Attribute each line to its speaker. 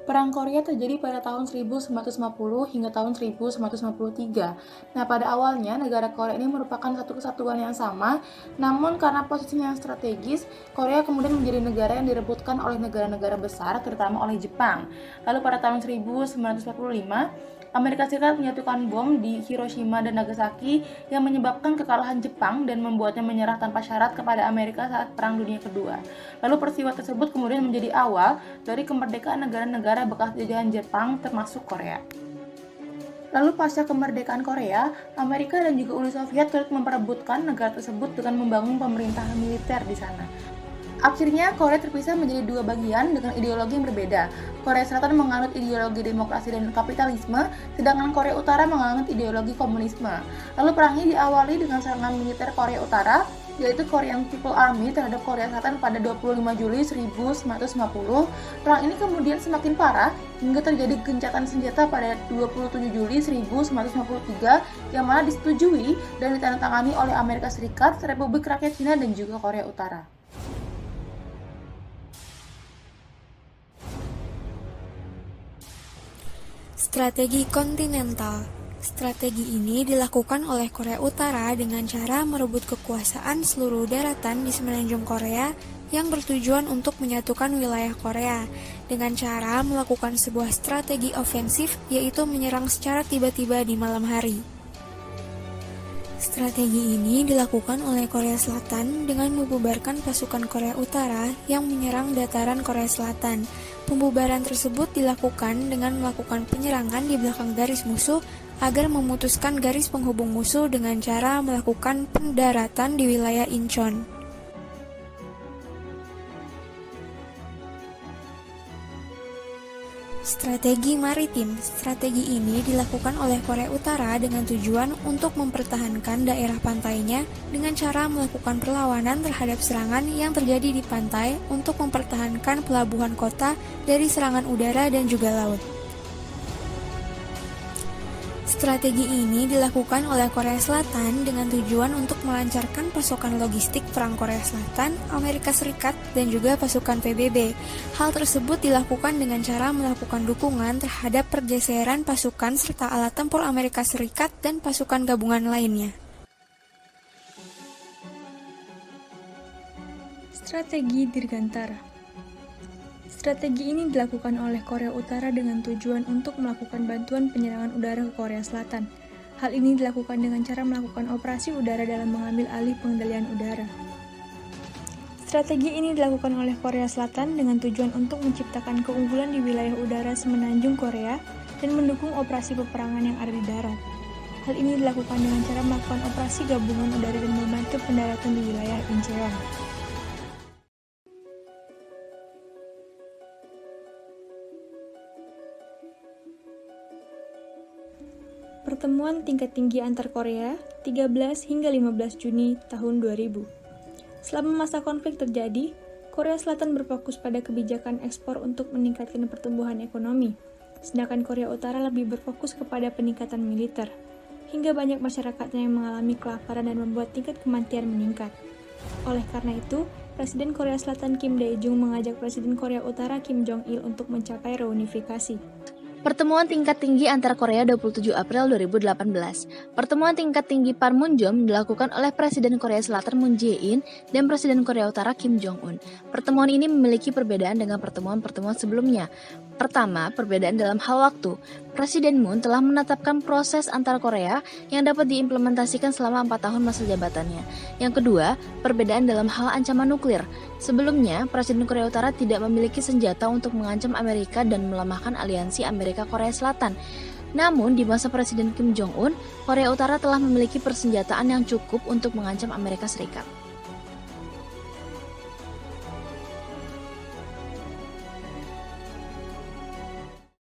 Speaker 1: Perang Korea terjadi pada tahun 1950 hingga tahun 1953. Nah, pada awalnya negara Korea ini merupakan satu kesatuan yang sama, namun karena posisinya yang strategis, Korea kemudian menjadi negara yang direbutkan oleh negara-negara besar, terutama oleh Jepang. Lalu pada tahun 1945, Amerika Serikat menyatukan bom di Hiroshima dan Nagasaki yang menyebabkan kekalahan Jepang dan membuatnya menyerah tanpa syarat kepada Amerika saat Perang Dunia Kedua. Lalu peristiwa tersebut kemudian menjadi awal dari kemerdekaan negara-negara bekas jajahan Jepang termasuk Korea. Lalu pasca kemerdekaan Korea, Amerika dan juga Uni Soviet turut memperebutkan negara tersebut dengan membangun pemerintahan militer di sana. Akhirnya, Korea terpisah menjadi dua bagian dengan ideologi yang berbeda. Korea Selatan menganut ideologi demokrasi dan kapitalisme, sedangkan Korea Utara menganut ideologi komunisme. Lalu perang ini diawali dengan serangan militer Korea Utara, yaitu Korean People Army terhadap Korea Selatan pada 25 Juli 1950. Perang ini kemudian semakin parah hingga terjadi gencatan senjata pada 27 Juli 1953 yang mana disetujui dan ditandatangani oleh Amerika Serikat, Republik Rakyat Cina, dan juga Korea Utara.
Speaker 2: Strategi kontinental. Strategi ini dilakukan oleh Korea Utara dengan cara merebut kekuasaan seluruh daratan di semenanjung Korea yang bertujuan untuk menyatukan wilayah Korea dengan cara melakukan sebuah strategi ofensif, yaitu menyerang secara tiba-tiba di malam hari. Strategi ini dilakukan oleh Korea Selatan dengan membubarkan pasukan Korea Utara yang menyerang dataran Korea Selatan. Pembubaran tersebut dilakukan dengan melakukan penyerangan di belakang garis musuh agar memutuskan garis penghubung musuh dengan cara melakukan pendaratan di wilayah Incheon. Strategi maritim. Strategi ini dilakukan oleh Korea Utara dengan tujuan untuk mempertahankan daerah pantainya dengan cara melakukan perlawanan terhadap serangan yang terjadi di pantai untuk mempertahankan pelabuhan kota dari serangan udara dan juga laut. Strategi ini dilakukan oleh Korea Selatan dengan tujuan untuk melancarkan pasokan logistik perang Korea Selatan, Amerika Serikat, dan juga pasukan PBB. Hal tersebut dilakukan dengan cara melakukan dukungan terhadap pergeseran pasukan serta alat tempur Amerika Serikat dan pasukan gabungan lainnya.
Speaker 3: Strategi Dirgantara. Strategi ini dilakukan oleh Korea Utara dengan tujuan untuk melakukan bantuan penyerangan udara ke Korea Selatan. Hal ini dilakukan dengan cara melakukan operasi udara dalam mengambil alih pengendalian udara. Strategi ini dilakukan oleh Korea Selatan dengan tujuan untuk menciptakan keunggulan di wilayah udara semenanjung Korea dan mendukung operasi peperangan yang ada di darat. Hal ini dilakukan dengan cara melakukan operasi gabungan udara dan membantu pendaratan di wilayah Incheon. Pertemuan tingkat tinggi antar Korea 13 hingga 15 Juni tahun 2000. Selama masa konflik terjadi, Korea Selatan berfokus pada kebijakan ekspor untuk meningkatkan pertumbuhan ekonomi, sedangkan Korea Utara lebih berfokus kepada peningkatan militer, hingga banyak masyarakatnya yang mengalami kelaparan dan membuat tingkat kematian meningkat. Oleh karena itu, Presiden Korea Selatan Kim Dae-jung mengajak Presiden Korea Utara Kim Jong-il untuk mencapai reunifikasi.
Speaker 4: Pertemuan tingkat tinggi antar Korea 27 April 2018. Pertemuan tingkat tinggi Panmunjom dilakukan oleh Presiden Korea Selatan Moon Jae-in dan Presiden Korea Utara Kim Jong-un. Pertemuan ini memiliki perbedaan dengan pertemuan-pertemuan sebelumnya. Pertama, perbedaan dalam hal waktu. Presiden Moon telah menetapkan proses antar Korea yang dapat diimplementasikan selama 4 tahun masa jabatannya. Yang kedua, perbedaan dalam hal ancaman nuklir. Sebelumnya, Presiden Korea Utara tidak memiliki senjata untuk mengancam Amerika dan melemahkan aliansi Amerika-Korea Selatan. Namun, di masa Presiden Kim Jong-un, Korea Utara telah memiliki persenjataan yang cukup untuk mengancam Amerika Serikat.